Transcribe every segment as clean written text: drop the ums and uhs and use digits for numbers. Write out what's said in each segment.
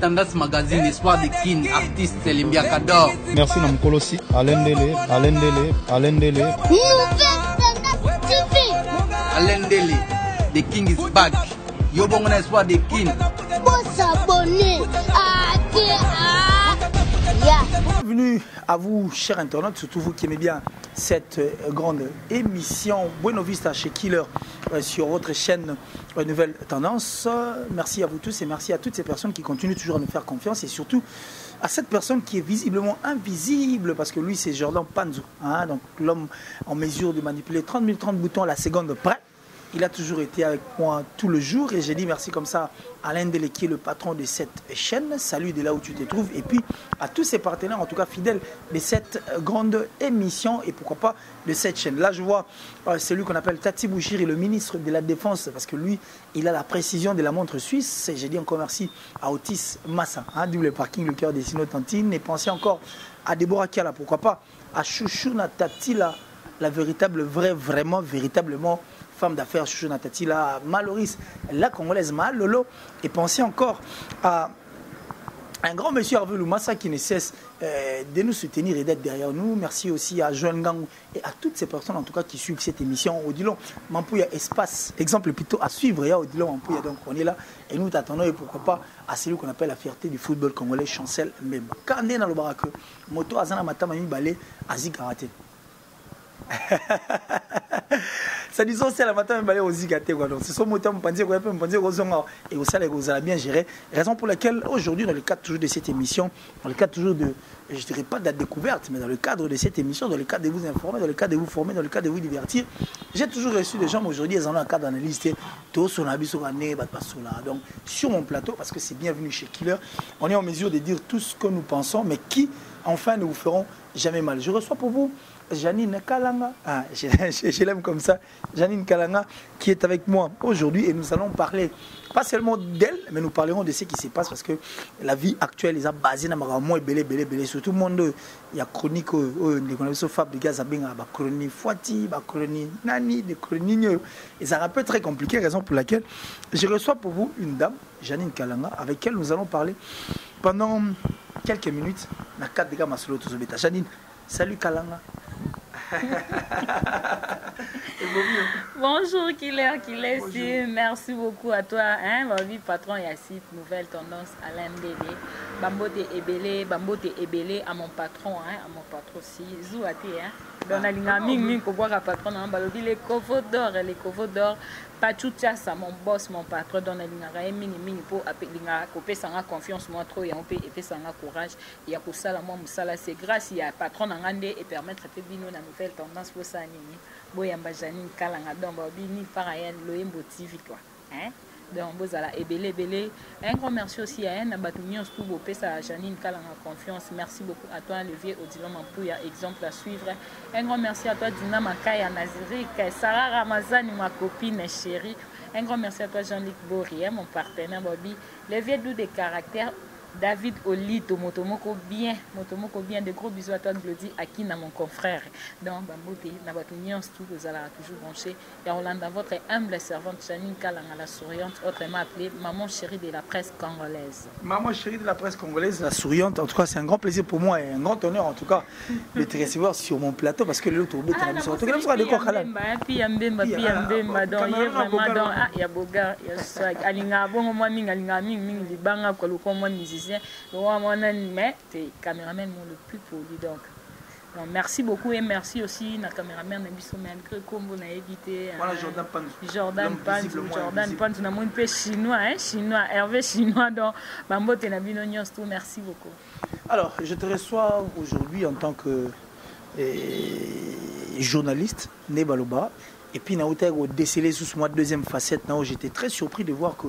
Tendance Magazine, Espoir de Kin, artiste Limbia Kador. Merci Namkolosi, Alain Dele. Alain Dele, The King is back. Yo bon Espoir de Kin. Bienvenue à vous, chers internautes, surtout vous qui aimez bien cette grande émission Bueno Vista chez Killer sur votre chaîne Nouvelle Tendance. Merci à vous tous et merci à toutes ces personnes qui continuent toujours à nous faire confiance et surtout à cette personne qui est visiblement invisible parce que lui c'est Jordan Panzo, hein, donc l'homme en mesure de manipuler 30 030 boutons à la seconde près. Il a toujours été avec moi tout le jour et j'ai dit merci comme ça à Alain Dele qui est le patron de cette chaîne. Salut de là où tu te trouves et puis à tous ses partenaires, en tout cas fidèles de cette grande émission et pourquoi pas de cette chaîne. Là je vois celui qu'on appelle Tati Bouchiri, le ministre de la Défense parce que lui il a la précision de la montre suisse. J'ai dit encore merci à Otis Massa, hein, double parking, le cœur des Sinotantines et pensez encore à Deborah Kiala, pourquoi pas à Chouchouna Tati la véritable, véritablement femme d'affaires Chouchou Natati, la Maloris, la Congolaise Malolo, et pensez encore à un grand monsieur Hervé Loumassa qui ne cesse de nous soutenir et d'être derrière nous. Merci aussi à Joël Ngangou et à toutes ces personnes en tout cas qui suivent cette émission. Odilon Mampouya Espace, exemple plutôt à suivre, il y a Odilon Mampouya, donc on est là et nous t'attendons et pourquoi pas à celui qu'on appelle la fierté du football congolais, Chancel Mbemba. Quand on est dans le barak, moto Azana Matama Balé, Azi Karaté. Ça disons c'est la matin même aux zigaté quoi, donc c'est son moteur me penser quoi me penser et au salaire vous allez bien gérer, raison pour laquelle aujourd'hui dans le cadre toujours de cette émission, dans le cadre toujours de, je dirais pas de la découverte, mais dans le cadre de cette émission, dans le cadre de vous informer, dans le cadre de vous former, dans le cadre de vous divertir, j'ai toujours reçu des gens aujourd'hui ils ont un cadre d'analyse tout son habit sur année donc sur mon plateau parce que c'est bienvenu chez Killer, on est en mesure de dire tout ce que nous pensons mais qui enfin ne vous feront jamais mal. Je reçois pour vous Janine Kalanga, je l'aime comme ça, Janine Kalanga qui est avec moi aujourd'hui et nous allons parler pas seulement d'elle, mais nous parlerons de ce qui se passe parce que la vie actuelle est basée dans le belé, surtout le monde, il y a chronique, on a Fab de gaz à benga, chronique Fouati, chronique Nani, des chroniques, et ça peut être très compliqué, raison pour laquelle je reçois pour vous une dame, Janine Kalanga, avec laquelle nous allons parler pendant quelques minutes, dans 4 dégâts Masolo Tozobeta. Janine, salut Kalanga. Bonjour Killer, merci beaucoup à toi, hein, ma vie patron Yacine, Nouvelle Tendance, Alain Dele, Bambote Ebele à mon patron, hein, à mon patron aussi, Zouati, hein, dans la ligne ming pour voir un patron, hein, balobi les coffres d'or, Pachuchasa, mon boss, mon patron, dans la ligne mini pour appeler couper sans confiance, moi trop et on peut et sans courage, il y a pour ça la moi musala, c'est grâce il y a patron en et permettre à bino la Nouvelle Tendance pour ça nini, boyamba Janine Kalanga donc bini par ailleurs loyembo TV quoi, hein. Donc, vous allez belé. Un grand merci aussi à Anne Batunion, tout beau à Janine Kalanga confiance. Merci beaucoup à toi, Olivier Odilon Mampouya, exemple à suivre. Un grand merci à toi, Dina Makaya Naziri, Sarah Ramazani, ma copine chérie. Un grand merci à toi, Jean-Luc Bourrier, mon partenaire Bobby. Les vieux doux des caractères. David Olito, Motomoko bien, de gros bisous à toi, Glody, à qui mon confrère. Donc, Bambote, Nabatunions, tout, vous allez toujours brancher. Et Rolanda, votre humble servante, Janine Kalanga, la souriante, autrement appelée Maman chérie de la presse congolaise. Maman chérie de la presse congolaise, la souriante, en tout cas, c'est un grand plaisir pour moi et un grand honneur, en tout cas, de te recevoir sur mon plateau parce que le tour est en tout cas, il y a Boga, il y a Swag, Alinga, bon, moi, Alinga, Libanga, mais tes caméraman le plus poli donc merci beaucoup et merci aussi na caméraman malgré comme vous avez évité voilà Jordan Panz na mon peu chinois Hervé chinois donc bambote na bino tout merci beaucoup. Alors je te reçois aujourd'hui en tant que journaliste Nebaloba et puis na hauteur au décelé sous moi deuxième facette là où j'étais très surpris de voir que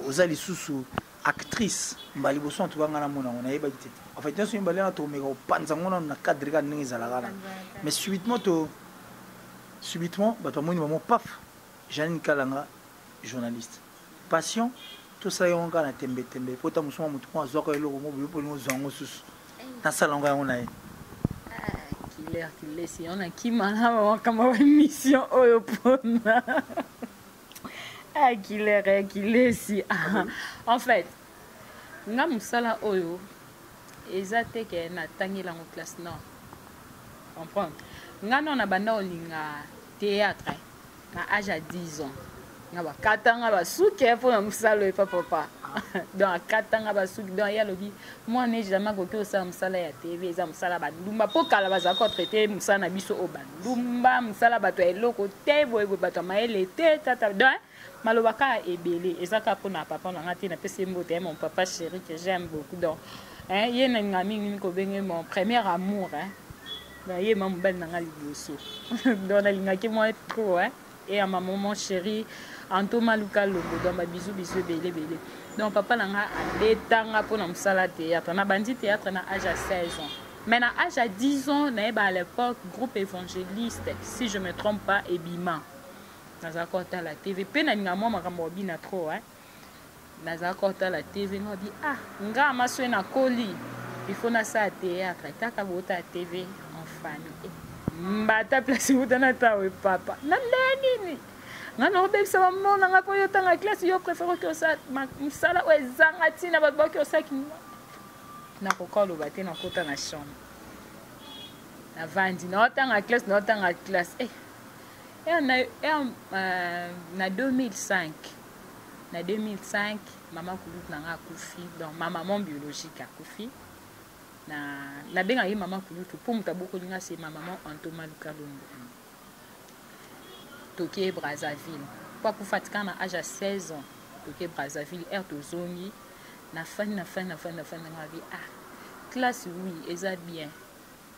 aux ali sous actrice mbaliboso en tout cas ngana mona on a yeba tete en fait nso mbalena to mega panza ngona na cadre ka ndenge zalaka mais subitement bato moni maman paf Janine Kalanga journaliste passion tout ça on kana tembe pota musoma mutu kwa zoko eloko mo bipo ngo zango susu na salonga on a Killer si on a qui mala kama mission oyo pona Killer si en fait nga musala oyo eza te ke natangela ngo classe nord comprendre nga non na banda olinga théâtre na âge à 10 ans nga bakatanga basuki mpona musala oyo papa donc akatanga basuki donc ya lobi moi ne jamais koki osala musala ya tv eza musala bandumba mpo kala bazalaka kotraite musala na biso oyo bandumba musala bato ya eloko te boye bato ya mayele te tata donc malobaka ebele eza kaka mpona papa nanga te napesi mbote ya mon papa chéri que j'aime beaucoup donc ye nalinga mingi kobenge mon premier amour donc ye ma mobali nanga liboso donc nalingaki moi trop et à ma maman chérie Antoma Luka Lombo donc bisous ebele ebele donc papa nanga aletanga mpona mosala théâtre na bandi théâtre na âge à 16 ans mais na âge à 10 ans nayeba à l'époque groupe évangéliste si je me trompe pas ebima nazala kota la tv mpe nalinga mwa makambo obina trop nazala kota la tv ngobi nga maso na koli il faut nasala théâtre taka bota ya tv en famille mbata place utana tawe papa na nini nga na obebisa bamona nga po yo tanga classe yo préfère que ça misala o ezanga tina bato bakoki osaki nakoka loba te nakota na chambre navandi naotanga classe na 2005 maman kulutu nanga akufi donc ma maman biologique akufi na benga ye maman kulutu mpo moto abokolinga se ma maman Antoma Luka Lombo toke Brazzaville po akufa tika na âge à 16 ans toke Brazzaville tozongi na fani nanga bi classe oui eza bien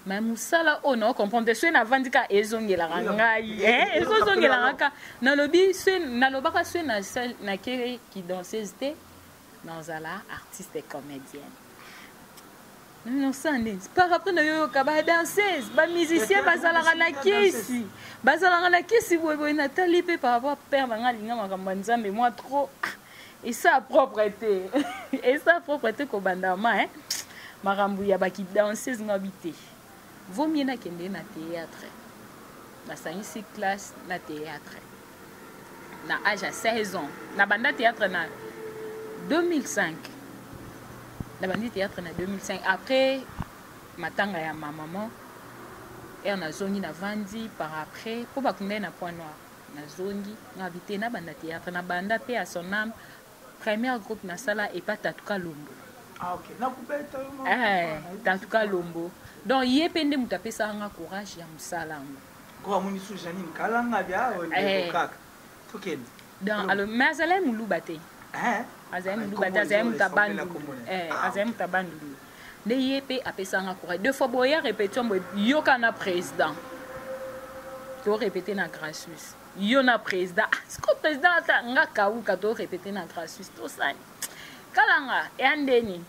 mais musala o na comprendre so na vandika ezongelaka ngai ezozongelaka ka nalobi so nalobaka so na ke qui danseuse te nazala artiste et comédienne non sande par après na yo ka ba danseuse ba musicien bazalaka na kisi boye na tali pe par rapport père banga linga makambo nzambe moi trop et ça propreté ko bandama makambo ya ba ki danseuse ngabité vaut mieux nakende na théâtre nasangisi classe na théâtre na âge à 16 ans na banda théâtre na 2005 na bandi théâtre na 2005 après matanga ya ma maman na zongi na vandi par après po bakunda na point noir na zongi ngabité na banda théâtre na banda pe à son âme première groupe na sala et pas Tatuka Lombo Tatuka Lombo donc ye pende mutu apesanga courage ya mosala donc alors mais azali muluba te azali mutu abandulu nde ye mpe apesanga courage deux fois boya répétition boye yoka na président to répété na gracieuse yo na président siko président ata nga kauka to répété na gracieuse to sani kalanga andeni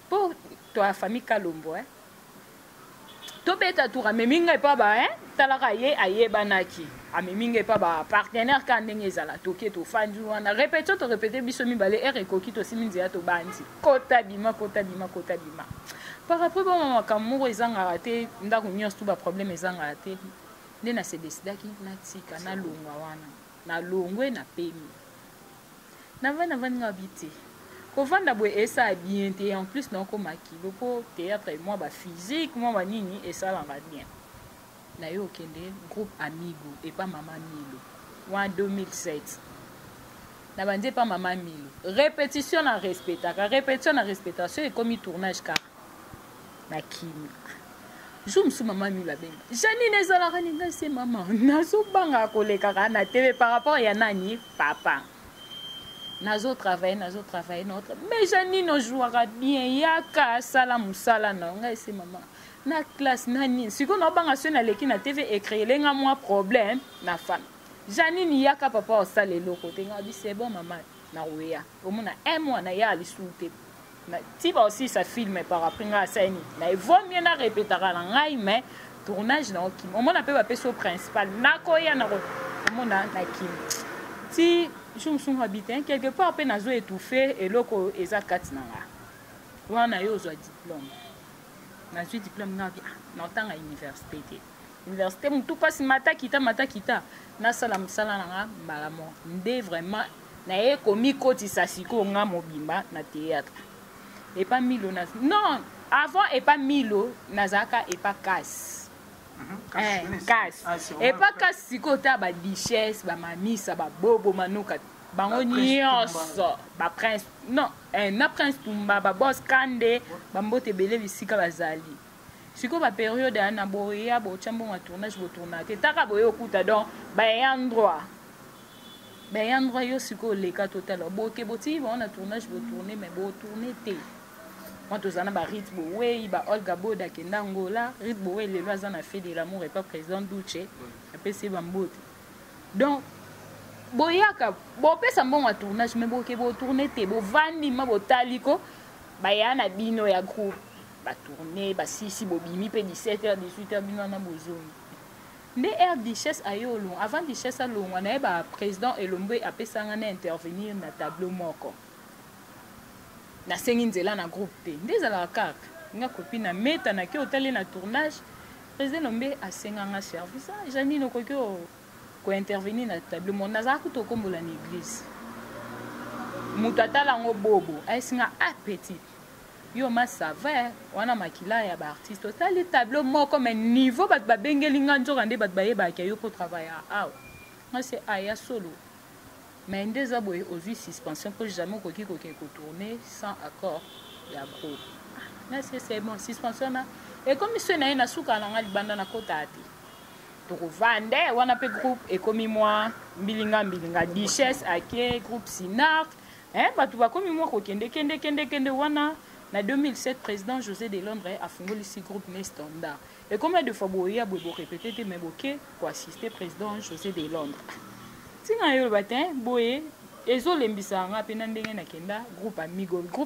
po to a famille Kalombo to beta toura meminga pa ba talaka ye ayebanaki ameminga pa ba partenaire ka ndenge ezala toke to fandu wana répétition to répéter biso mibale ekoki to siminzi ya to bandi kota bima par rapport ba mama kamuro ezanga raté ndako nyonso to ba problème ezanga raté nde na se décidaki na tika na longwa wana na longwe na pemi na vana ngabiti kovanda boye esa bien te en plus na komaki loko théâtre moi ba physique moi ba nini esa la bien na yo kende groupe Amigo et pas Mama Milo en 2007 na bande pas Mama Milo répétition na respectation et comme tournage car na kimi jour sous Mama Milo ben Janine ezala kaninga c'est maman nazo banga koleka na TV par rapport ya nani papa nazo travailler notre mais Janine jouera bien yaka sala musala na ngai c'est maman na classe nani siko na banga so na leki na TV écrit lenga moi problème na femme Janine yaka papa osale loko te ngabi c'est bon maman na weya omona un mois na ya lisuté na tiba aussi ça filme par après nga sani na vaut mieux na répétera na ngai mais tournage na okim omona pe ba peso principal na koya na omona na kim si je me suis habité quelque part pe nazo étouffé et loko eza katinanga wana yo zo diplôme na zo diplôme na bi na tanga université mutu pasi mata kita na sala nanga malamo nde vraiment na ye komi koti sasiko nga mobimba na théâtre et pas Milo non avant et pas Milo nazaka et pas casse casse et pas casse sikota ba duchesse ba mamisa ba bobo manuka bango nyonso ba prince non na prince Tumba ba boss Kande ba mbote bele bisika bazali siko ba période ana boya bo chambo ma tournage bo tournate taka boyo kuta donc ba endroit yo siko leka total boke boti on a tournage bo tourner mais bo tourner té moi tozana ba rythme wey ba Olga Boda kenda ngola rythme wey le loisir na fait de l'amour et pas président Duce après c'est ba mbote donc boyaka bo pesa mbongo tournage mais boke bo tourner té bo vandi ma bo taliko ba yana bino ya groupe ba tourner ba sisi bo bimi pe 17h 18h bino na bozoni nde air duchesse ayolo avant duchesse alongwa na ba président Elombe apesanga na intervenir na tableau moko na sengi nzela na groupe te ndezala kaka nga copine na meta na ke otali na tournage président Elombe asenganga service Janine okoki ko intervenir na tableau moko nazaka kutokombola na église mutu atala ngo bobo asinga petit yo ma sava wana makila ya ba artiste otali tableau moko mais niveau bat ba bengeli nganjo kande bat ba yeba ke yo ko travailler ah moi c'est aya solo mais ndeza boye aussi suspension pour jamais ko tourner sans accord ya groupe mais c'est bon suspension na et comme monsieur na suka na ngali banda na kotati to vande wana pe groupe et comme moi mbilinga duchesse ake groupe Sinar batu ba comme moi ko kende wana na 2007 président José de Londres a fondé ce groupe né standard et combien de fois boya bo répéter mais boké pour assister président José de Londres singa yo batin boye ezo lembisa nga pena ndenge na kenda groupe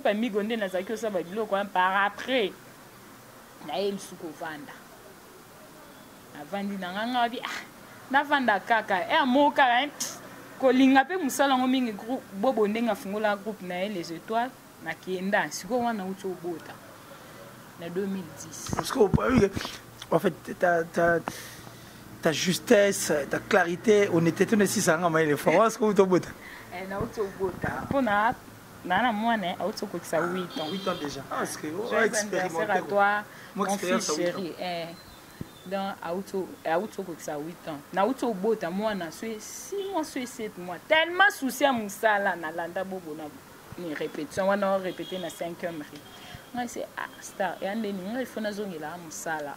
amigo nde na zakio sa ba biloko par après na el suko vanda avandi na nganga bi na vanda kaka moka ko linga pe musala ngo mingi groupe bobo ndenga fungola groupe na les étoiles na kienda siko wana ucho bota na 2010 parce que en fait ta justesse, ta clarité, honnêteté ne si ça nga mais les France ko uto bota na ucho bota pona nana mwana auto ko sa 8 ans déjà parce que expérimenté à toi mon fils chéri dans auto ko sa 8 ans na ucho bota mwana so 6 mois so 7 mois tellement souci à musala na landa bobo na ni répétition on a répété na 5e ri moi c'est star et ande ni il faut na zongela musala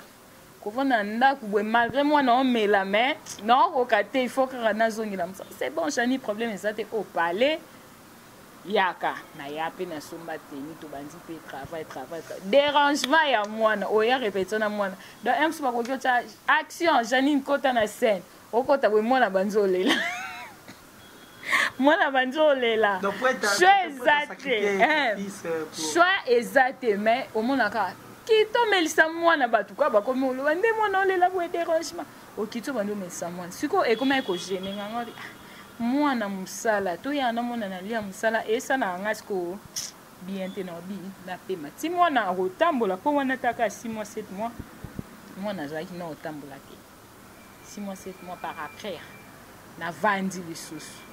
ko vona ndaku bwe malgré moi na omela mais non okate il faut que na zongela musala c'est bon jani problème ezate au palais yaka na yape na somba teni to banzi pe travail dérangement ya mwana oya répétition na mwana donc un soba ko kota action jani kota na scène okota bwe mwana banzolela mwana banzolela choix exact mais au monaka kito melisa mwana batuka bakomi oloba nde mwana olela bo dérangement okito bando melisa mwana siko ekoma ko gêner nganga mwana musala to ya na mwana na lia musala esa na ngasiko bien tenobi na pema ti mwana rotambola po wana taka 6 mois 7 mois mwana zaki na otambola ke 6 mois 7 mois par après na vandi lisusu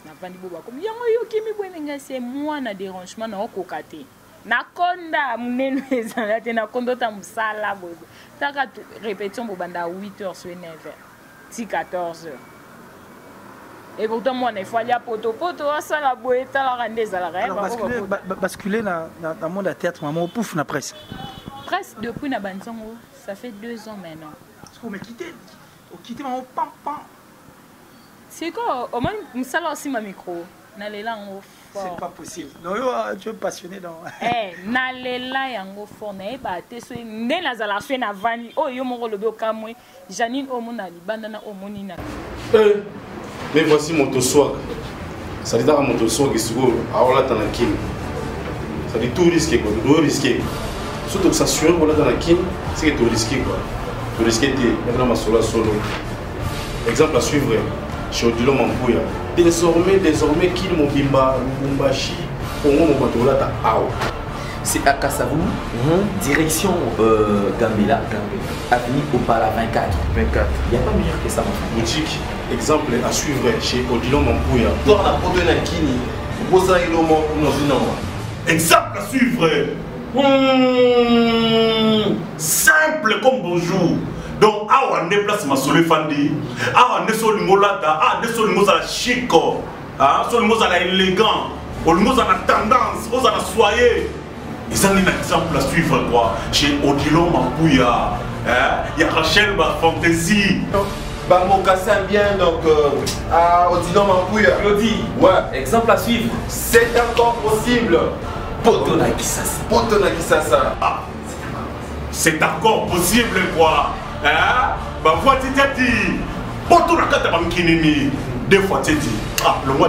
na vandi boba comme yango yokimi bwenenga c'est moi na dérangement na okokate na konda muneno ezala te na kondota musala bobo taka répétition bobanda 8h sur 9h ti 14h et pourtant moi il faut aller à poto ça la boeta la rende ezala basculer dans monde à théâtre maman pouf na presse depuis na banzongo ça fait 2 ans maintenant parce qu'on m'a quitté maman pam c'est quoi au moins musala aussi ma micro nalela ngo fort c'est pas possible non tu es passionné dans nalela yango fort na ba te so nde nazala so na vani yo moko lobi okamwe Janine omona libanda na omoni na mais voici mon swag ça dit dans mon swag siko aola tanakini ça dit tout risqué quoi tout risqué surtout que ça sur voilà tanakini c'est que tout risqué quoi tout risqué maintenant ma solo exemple à suivre chez Odilo Mampuya. Désormais, qu'il Mobimba, Lubumbashi, Congo Mobatola, Ao. C'est à Kassavou, direction Gambela, avenue Opala 24. Il n'y a pas meilleur que ça. Boutique, exemple à suivre chez Odilo Mampuya. Dans la Podo Nakini, Rosa Ilomo, non. Exemple à suivre. Simple comme bonjour. Donc, on déplace ma soleil fandi. On est sur le molata. On est sur le mot à la chico. Sur le mot à la élégant. Sur le mot à la tendance. Sur à la soyer. Ils ont un exemple à suivre quoi. Chez Odilon Mapouya. Il y a Rachel Fantaisie. Bango Kassan bien donc Odilon Mapouya. Claudie. Ouais. Exemple à suivre. C'est encore possible. Potona Kisasa. Potona Kisasa. C'est encore possible quoi. Bah vois tu t'as dit. Potona Kata Bankinini. Deux fois tu dit. Le mois.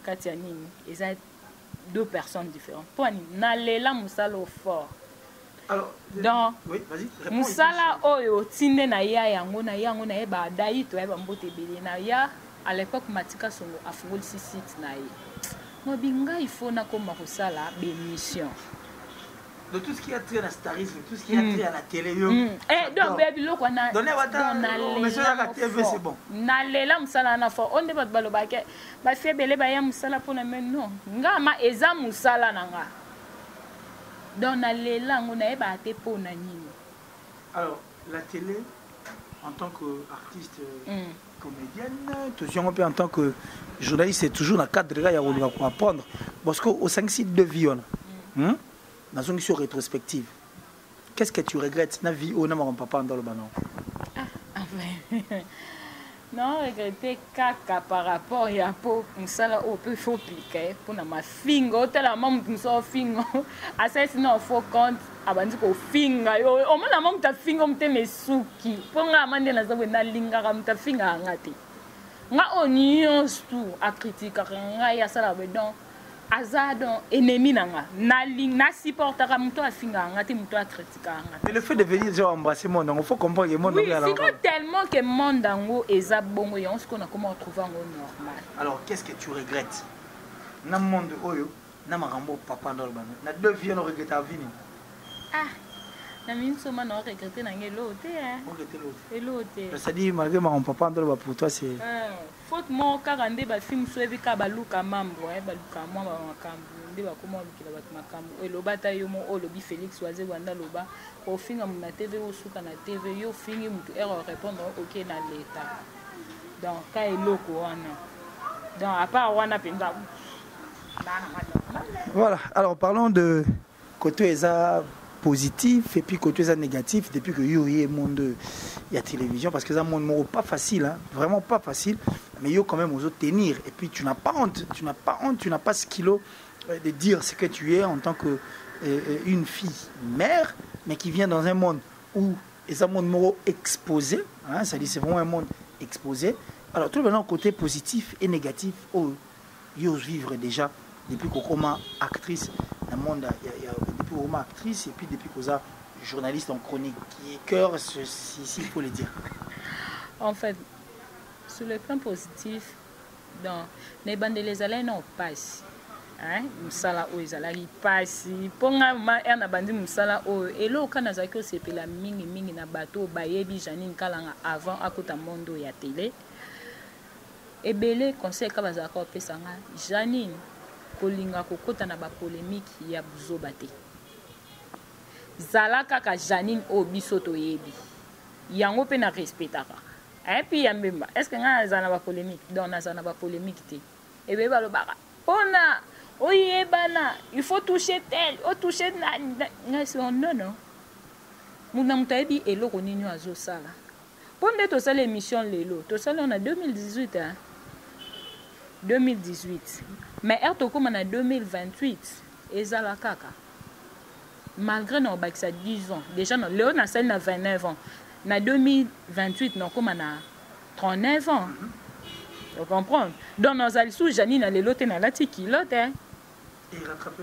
Katiani, ils ont deux personnes différentes. Pour Nalela Moussalo fort. Alors, donc, oui, vas-y. Moussala Oyo, Tinde na ya yango na eba dayi to eba mbote bele na ya à l'époque Matika Songo a fongoli site na ye. Mobinga il faut na koma kosala be mission. De tout ce qui a trait à la starisme, tout ce qui a trait à la télé. Donc, baby, look, on a. Donnez la TV, c'est bon. Nalela Moussala na fort. On débat balobake. Ba fait belé ba ya Moussala pour na men non. Nga ma eza Moussala nanga. Donc, nalela on a eba te pour na nini. Alors, la télé, en tant qu'artiste, comédienne, toujours en tant que journaliste, c'est toujours dans le cadre de là, il y a apprendre. Parce qu'au 5-6 de vie, dans une mission rétrospective, qu'est-ce que tu regrettes dans la vie ou dans mon papa dans le banon? Non, regretter caca par rapport à pour ça là, on peut faut piquer pour ma finger, tellement me so finger. À ça sinon faut compte abandi ko finger. Au moins la maman ta finger me te mesuki. Pour nga mande na zawe na linga ka ta finger ngati. Nga onion tout à critique nga ya sala bedon. Azadon ennemi nanga na ling na supportera muto a finger ngati muto a critiquer ngati. Mais le fait de venir déjà embrasser mon il faut comprendre que mon oui, c'est tellement que mon dango eza bongo et on se connaît comment trouver un normal. Alors qu'est-ce que tu regrettes? Na monde oyo na marambo papa dans le banon. Na deux vies on regrette à venir. Na mine soma na regretter na ngelo te On regrette l'autre. Elote. Ça dit malgré mon papa dans le pour toi c'est faute mon karande ba film soevi ka baluka mambo baluka moi ba makambo nde ba koma lukila ba makambo elobata yo mo olobi Félix Oise wanda loba o finga na TV o suka na TV yo fingi mutu erreur répondre OK na l'état. Donc ka eloko wana. Donc à part wana penza. Voilà, alors parlons de côté eza positif et puis côté ça négatif depuis que yo y est monde il y a télévision parce que ça monde pas facile hein, vraiment pas facile mais yo quand même aux autres tenir et puis tu n'as pas honte tu n'as pas ce kilo de dire ce que tu es en tant que une fille mère mais qui vient dans un monde où les monde moro exposé hein, ça dit c'est vraiment un monde exposé. Alors tout le monde côté positif et négatif oh yo vivre déjà depuis qu'on commence actrice dans le monde depuis qu'on commence actrice et puis depuis qu'on a journaliste en chronique qui est cœur s'il faut le dire. En fait sur le plan positif dans les bandes les allées non passe hein musala o ezalaki passe ponga ma na bandi musala o elo kana zaki osepela mingi na bato bayebi Janine Kalanga avant akota mondo ya télé ebele conseil ka bazaka opesanga Janine kolinga kokota na ba polémique ya buzoba te zala kaka Janine o biso to yebi yango pe na respectaka et puis yambemba est-ce que nga zana ba polémique donc na zana ba polémique te et be ba lo baka ona oyebana il faut toucher tel o toucher na non non muna mutaebi eloko nini azo sala ponde to sala émission lelo to sala on a 2018 hein 2018 mais erto comme en 2028 ezala kaka malgré nos bac ça 10 ans déjà non Léon a celle na 29 ans na 2028 non comme on a 39 ans tu comprends donc nos alissou Janine a lelote na la tikilote hein et rattraper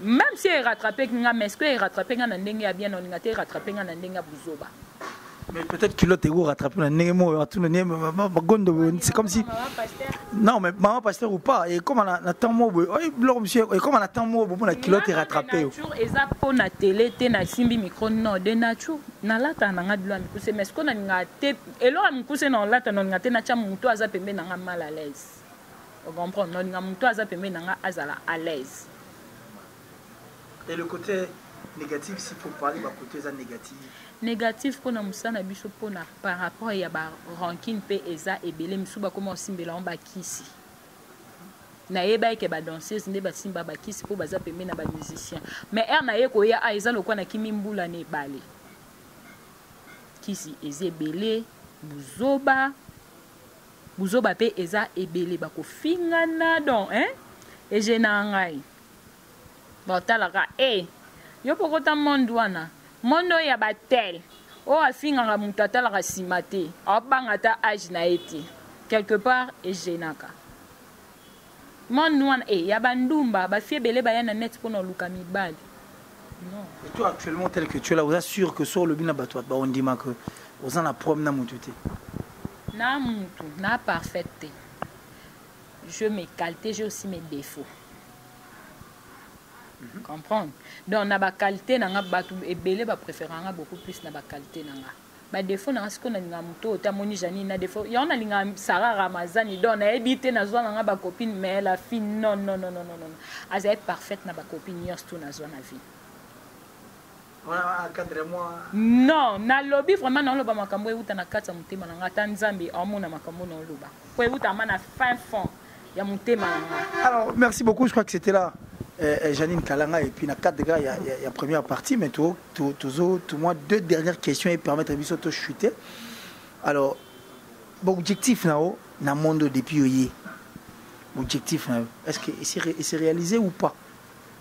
même si elle rattraper nga mais est-ce que elle rattraper nga na ndenge ya bien on ngate rattraper nga na ndenge ya buzoba. Mais peut-être que l'autre est rattrapé dans le c'est comme si non mais maman pasteur ou pas et comme on attend moi et comme on attend moi pour la culotte est rattrapé et ça pour la télé te na simbi micro non de nature na lata na ngadula mikuse mais ce qu'on a ngate et là mikuse na lata na ngate na cha muto aza pembe na nga mal à l'aise on comprend non nga muto aza pembe na nga azala à l'aise Et le côté négatif, s'il faut parler, bah, côté négatif. Négatif pour nous, ça n'a par rapport à la rancune pe eza et belé misuba comment on simbela on bakisi. Na yeba ke ba danseuse ne ba simba bakisi pour baza pembe na ba musicien. Mais na ye ko ya aiza lokwa na kimimbula ne balé. Kisi eze belé buzoba pe eza ebele bako fingana donc hein et je na ngai. Ba talaka yo pokota monde wana mondo ya batel o afinganga mutu atalaka nsima te abanga ta age na ye te quelque part egenaka monde wana ya bandumba bafie ebele baya na net mpona oluka mibali. Non. Et toi actuellement tel que tu es là, vous assure que sur le bina bato on dit que vous en a problème na mutu te. Na mutu na parfait te. Je mes qualités, j'ai aussi mes défauts. Comprendre. Donc na ba qualité na nga batu ebele ba préféranga beaucoup plus na ba qualité na nga. Ba défaut na ce qu'on a nga muto ta moni jani na défaut. Ya on a linga Sarah Ramazani donc na ebité na zwa nga ba copine mais la fille non. Aza est parfaite na ba copine yosto na zwa na vie. Voilà, encadre-moi. Non, na lobby vraiment na loba makambo euta na kata mutema na nga ta nzambe amona makambo na loba. Ko euta mana fin fond ya mutema na nga. Alors merci beaucoup, je crois que c'était là. Janine Kalanga et puis na 4 gars il y a première partie mais tout moi deux dernières questions et permettre de biso to chuter. Alors bon objectif na monde depuis hier. Objectif est-ce que c'est réalisé ou pas?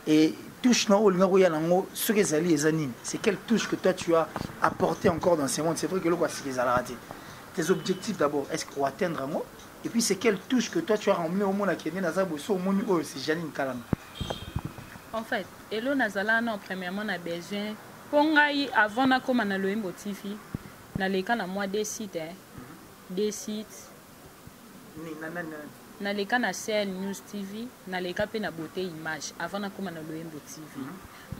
Et touche na olinga ya nango ce que zali ezanine. C'est quelle touche que toi tu as apporté encore dans ce monde? C'est vrai que le quoi c'est les raté. Tes objectifs d'abord, est-ce qu'on atteindre un mot? Et puis c'est quelle touche que toi tu as ramené au monde à Kenya Nazabo au monde c'est Janine Kalanga. En fait, Elo Nazala, non, premièrement, on a besoin. Pour avant de commencer à le motiver, na leka na moi des sites, des sites. Na leka na CL News TV, na leka pe na beauté image avant de commencer à le motiver.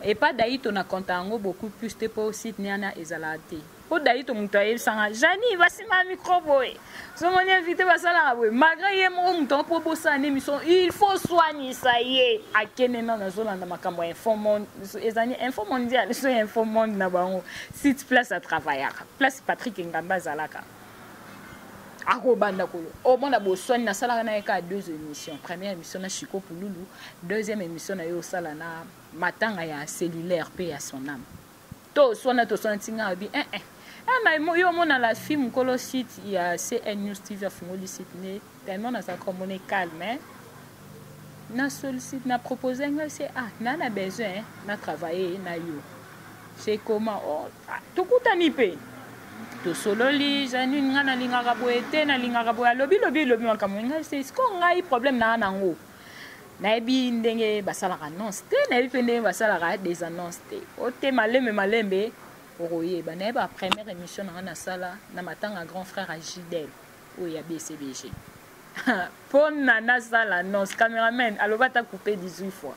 Et pas d'ailleurs on a compté beaucoup plus de pour site niana ezalate. Pour d'ailleurs on mutaye sanga Jani voici ma micro boy. So mon invité va ça là malgré yé mon mutant pour bosser en émission il faut soigner ça y est à kenena na zone na makambo info monde ezani info mondial so info monde na bango site place à travailler place Patrick Ngamba zalaka. Ako banda ko au monde a bossoine na sala na eka deux émissions. Première émission na Chico Pouloulou, deuxième émission na yo sala na matanga ya cellulaire pe ya son âme. To sona tinga bi mais yo mona la film kolo site ya CN News TV fungoli site ne tellement na ça comme on est calme na sollicite na proposer c'est na na besoin na travailler na yo. C'est comment to kutani pe to sololi Janine ngana lingaka boete na lingaka boya lobi makambo nga c'est ce qu'on a problème na nango na ebi ndenge basala annonce te na ebi ndenge basala des annonces te o te malembe okoyeba na ba première émission na sala na matanga grand frère à Gidel o ya BCBG pour na sala annonce cameraman aloba ta coupé 18 fois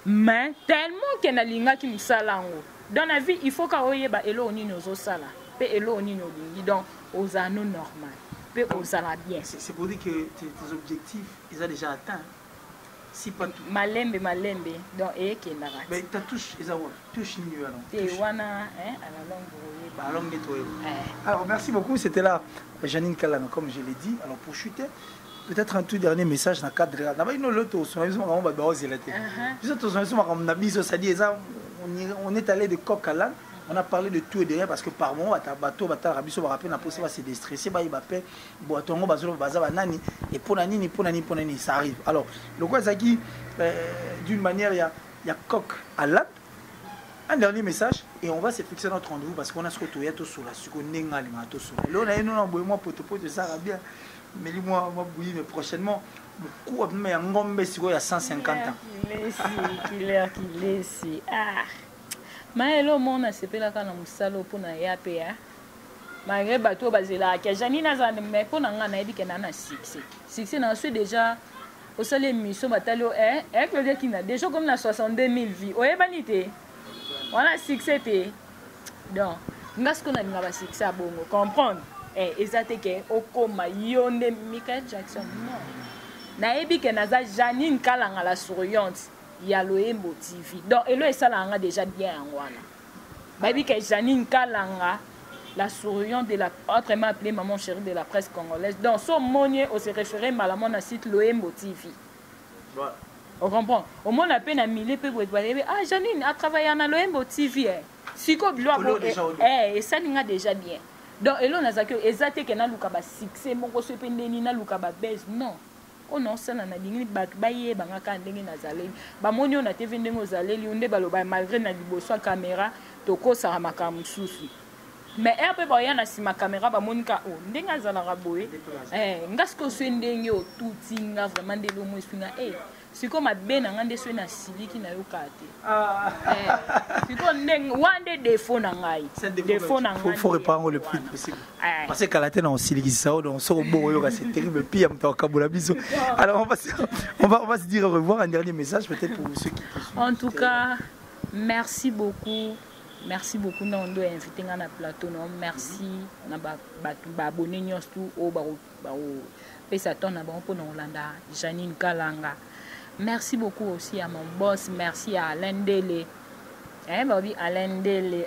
mais tellement que na linga ki musala ngo dans la vie il faut qu'oyeba elo oni nozo sala pe elo oni no lingi donc aux anneaux normal pe aux ala bien c'est pour dire que tes objectifs ils ont déjà atteint si pas tout malembe donc kendara mais ta touche ils ont touche ni alors te wana à la longue alors merci beaucoup c'était là Janine Kalanga comme je l'ai dit alors pour chuter peut-être un tout dernier message dans le cadre là-bas il nous le tout on va baser la tête on est allé de coq à l'âne, on a parlé de tout et de rien parce que par moment, bateau, rabiso, va rappeler, va se déstresser, va y baper, boitongo, bazolo, bazaba, nani, et pour nani, ça arrive. Alors, le quoi, c'est qui, d'une manière, il y a coq à l'âne. Un dernier message, et on va se fixer notre rendez-vous parce qu'on a ce que tu as tout sur la sucre, n'est-ce pas, tout sur la. Là, on a eu un moi pour de ça, bien, mais moi, bouillir, mais prochainement. Beaucoup mais un ngombe il y a 150 ans. Qu'il est mais le monde a sepé la canne musalo pour na yape malgré bateau basé là que Janine a mais pour na ngana dit que nana succès na suis déjà au seul émission batalio Claudia qui n'a déjà comme na 62 000 vies oye banité on a succès donc ngas qu'on a ni ba succès à bongo comprendre ezate que okoma yonde Michael Jackson non na ebi ke naza Janine Kalanga la souriante il y a Loembo TV. Donc, et là, ça l'a déjà bien en Wana. Baby, que Janine Kalanga, la souriante de la, autrement appelée maman chérie de la presse congolaise. Donc, son monier, on se référait malamment à site Loembo TV. Voilà. On comprend. Au moins, on a peine à mille peu pour ah, Janine a travaillé à Loembo TV. Si comme gloire, et ça n'a déjà bien. Donc, et là, on a dit que exactement que na luka ba succès, mon ko sependeni na luka ba base. Non. Oh non, ça n'a dingi baye bangaka ndenge na zaleli. Ba moni on a TV ndenge zaleli, onde baloba malgré na liboso caméra, toko sa makam susu. Mais un peu ba yana si ma caméra ba monika o ndenge zala raboye. Ngasko so ndenge o tutinga vraiment de lo mo espinga si comme ben ngande so na siliki na yo kate. Si comme ndenge wande défaut na ngai. Défaut na ngai. Faut reprendre le plus possible. Parce que Kalaté na siliki ça donc so bon yo c'est terrible pire me kabula biso. Alors on va se dire au revoir, un dernier message peut-être pour ceux qui en tout cas, merci beaucoup. Merci beaucoup non de inviter na plateau non merci na ba abonné nyos tout au ba pesa ton na bon pour Hollanda Janine Kalanga. Merci beaucoup aussi à mon boss, merci à Alain Dele. Alain Dele,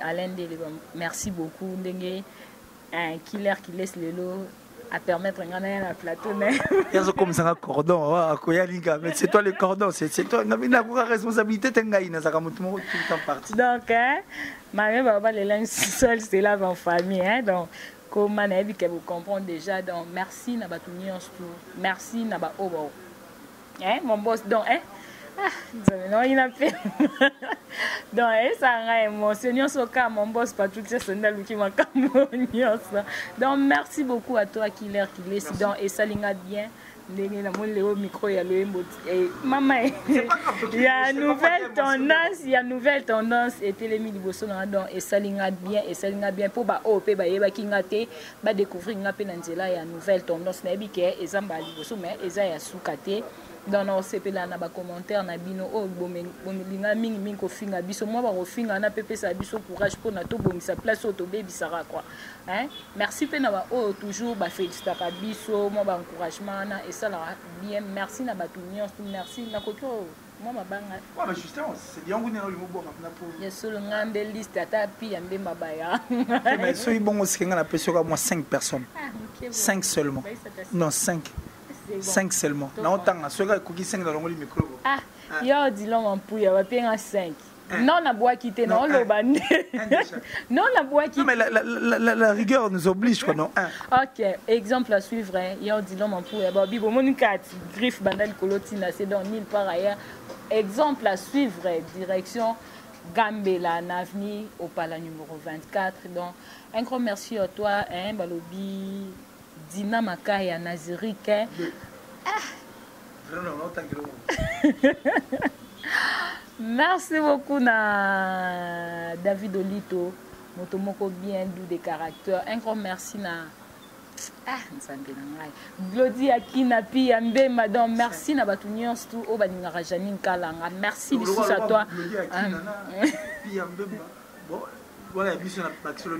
merci beaucoup. Un killer qui laisse le lot à permettre de gagner la plateau. Il y a comme ça un cordon, mais c'est toi le cordon, c'est toi. On a une responsabilité, tu as une partie. Donc, ma mère va les linges seul, c'est là en famille. Donc, comme on a dit que vous comprenez déjà, donc merci Nabatuni merci Naba Obo. Mon boss, donc, non, il a fait. Donc, ça a émotionné ce cas, mon boss, pas tout ça, c'est qui m'a donc, merci beaucoup à toi, Killer, qui laisse donc, et ça l'inga bien. Le micro, il y a le maman, il y a une nouvelle tendance, et Télémi Liboso, et ça l'inga bien, pour découvrir une nouvelle tendance, et Zamba Liboso, mais Eza Soukate. Dans nos CP là na ba commentaire na bino o bomelinga mingi ko finga biso moi ba ko finga na pepe sa biso courage pour na to bongisa place auto baby sara quoi merci pe na ba o toujours ba féliciter biso moi ba encouragement na et ça là bien merci na ba tunion merci na ko moi ma banga mais justement c'est bien vous le mot na pour ya solo ngande liste ata pi ya mbemba baya mais so bon aussi nga na peso ka moi 5 personnes 5 seulement non 5 5 seulement. Non, tant à ceux qui 5 dans le micro. Ah, yo dis l'homme en pouille, va payer 5. Non, la boîte quitter, non, le bandé. Non, la boîte quitter. Non, mais la rigueur nous oblige, quoi, non. Ok, exemple à suivre, yo dis l'homme en pouille, Bobby, bon, mon 4, griffe, bandal, colotina, c'est dans 1000 par ailleurs. Exemple à suivre, direction Gambela, Navni, au Pala numéro 24. Donc, un grand merci à toi, Balobi. Dina Makaya Nazirique. Merci beaucoup na David Olito, Motomoko bien doux des caractères. Un grand merci na Glody Akina Pi Ambe madame merci na batunion tout au baninga Janine Kalanga. Merci beaucoup à toi. Bon, voilà, biso na baxolo.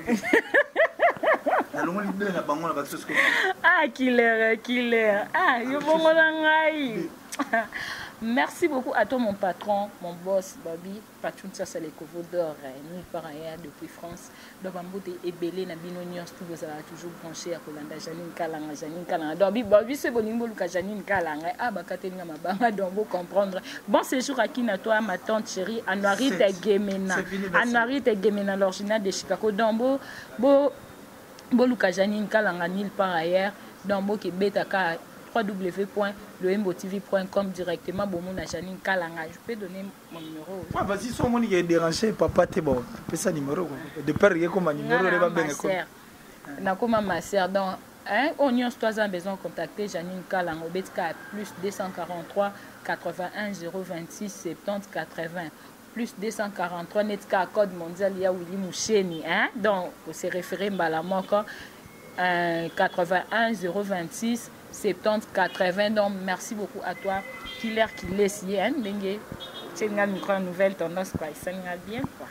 Ah, killer. Ah, yo bongo na ngai. Merci beaucoup à toi, mon patron, mon boss, Babi. Patron, ça, c'est les Covo d'or. Nous, par ailleurs, depuis France. Donc, Bambote et Belé, Nabino Nyons, tout vous avez toujours branché à Kolanda, Janine Kalanga. Donc, Babi, c'est bon, Nimbo, Janine Kalanga. Ah, Bakatenga, Mabama, donc, vous comprendre. Bon séjour à qui, à toi, ma tante chérie, Anouarite Gemena. Anouarite Gemena, l'original de Chicago. Donc, Boluka Janine Kalanga, Nil, par ailleurs. Donc, Boki Betaka. www.loembotv.com directement bon mon Janine Kalanga. Je peux donner mon numéro. Ah, vas-y, si on est dérangé, papa, t'es bon. Fais ça numéro. De père, il y a comme un numéro. Na comme ma sœur. Donc, on y a besoin de contacter Janine Kalanga. Betka plus 243 81 026 70 80. Plus 243 netka code mondial il y a Willy Moucheni. Donc, pour se référer à la manque 81 026 70 80. Donc merci beaucoup à toi Killer qui laisse c'est une nouvelle tendance quoi, ça bien quoi.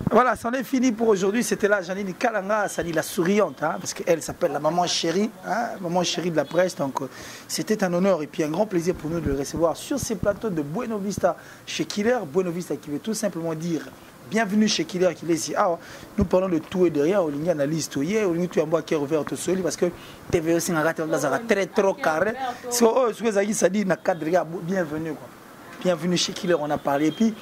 Voilà, c'en est fini pour aujourd'hui. C'était là Janine Kalanga, ça dit la souriante, hein, parce qu'elle s'appelle la maman chérie, hein, maman chérie de la presse. Donc c'était un honneur et puis un grand plaisir pour nous de le recevoir sur ces plateaux de Bueno Vista chez Killer. Bueno Vista qui veut tout simplement dire bienvenue chez Killer qui est ici. Ah, nous parlons de tout et de rien. On a analyse tout hier, on a tout un bois qui est ouvert au sol parce que TV aussi n'a très trop carré. Ce que ça dit n'a cadre bienvenue quoi. Bienvenue chez Killer, on a parlé. Et puis,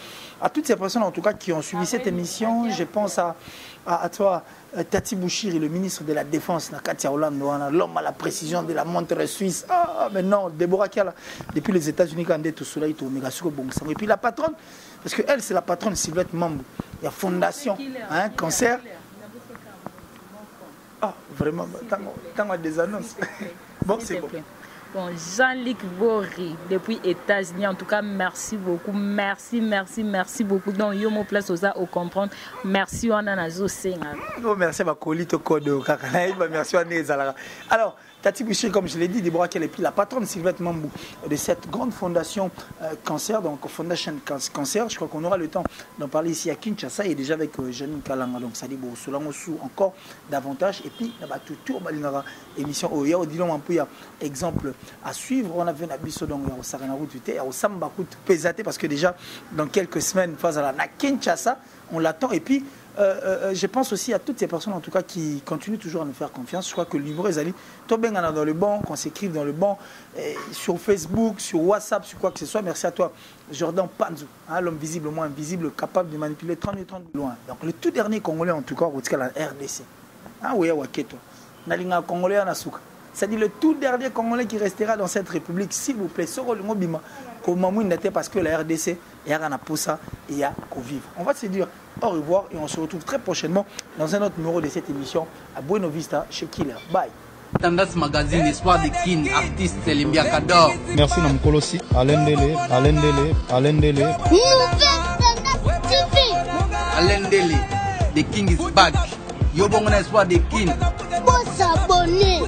à toutes ces personnes en tout cas qui ont suivi cette émission, je pense à toi, Tati Bouchiri, le ministre de la Défense, Nakatia Orlando, l'homme à la précision de la montre suisse. Ah, mais non, Déborah Kiala, depuis les États-Unis, quand on est au soleil, au Megasuro Bongsang. Et puis la patronne, parce qu'elle, c'est la patronne Sylvette Mambo. Il y a Fondation, hein, Cancer. Ah, vraiment, tant à des annonces. Bon, c'est bon. Bon, Jean-Luc Bori, depuis États-Unis, en tout cas, merci beaucoup. Merci beaucoup. Donc, yo mo place aux au comprendre. Merci, on a nazo senga. Oh, merci, ma colite code. Merci, on est alors, Tati Bouchiri, comme je l'ai dit, Déborah Kiala, et puis la patronne Sylvette Mambou de cette grande fondation Cancer, donc Fondation Cancer. Je crois qu'on aura le temps d'en parler ici à Kinshasa et déjà avec Janine Kalanga. Donc, ça dit, bon, cela encore davantage. Et puis, il y a tout émission. Il y a un exemple à suivre. On a vu un abisso donc au Saranarout, au Sambakout Pesate, parce que déjà, dans quelques semaines, face à la Kinshasa, on l'attend. Et puis, je pense aussi à toutes ces personnes en tout cas qui continuent toujours à nous faire confiance. Je crois que le numéro est allé. Toi, ben, dans le bon, qu'on s'écrive dans le bon, sur Facebook, sur WhatsApp, sur quoi que ce soit. Merci à toi, Jordan Panzou, hein, l'homme visiblement invisible, capable de manipuler 30 et 30 de loin. Donc, le tout dernier Congolais en tout cas, au la RDC. Ah oui, Waketo. Nalinga Congolais en Asuka. C'est-à-dire le tout dernier Congolais qui restera dans cette République, s'il vous plaît, Soro Lumobima, comme n'était parce que la RDC, il y a un poussa et il y a qu'au vivre. On va se dire au revoir et on se retrouve très prochainement dans un autre numéro de cette émission à Bueno Vista chez Killer. Bye. Tendance Magazine, Espoir de Kin, artiste Limbia Kador. Merci Namkolosi, Alain Dele. Alain Dele, the King is back. Yobongona Espoir de Kin. Pour s'abonner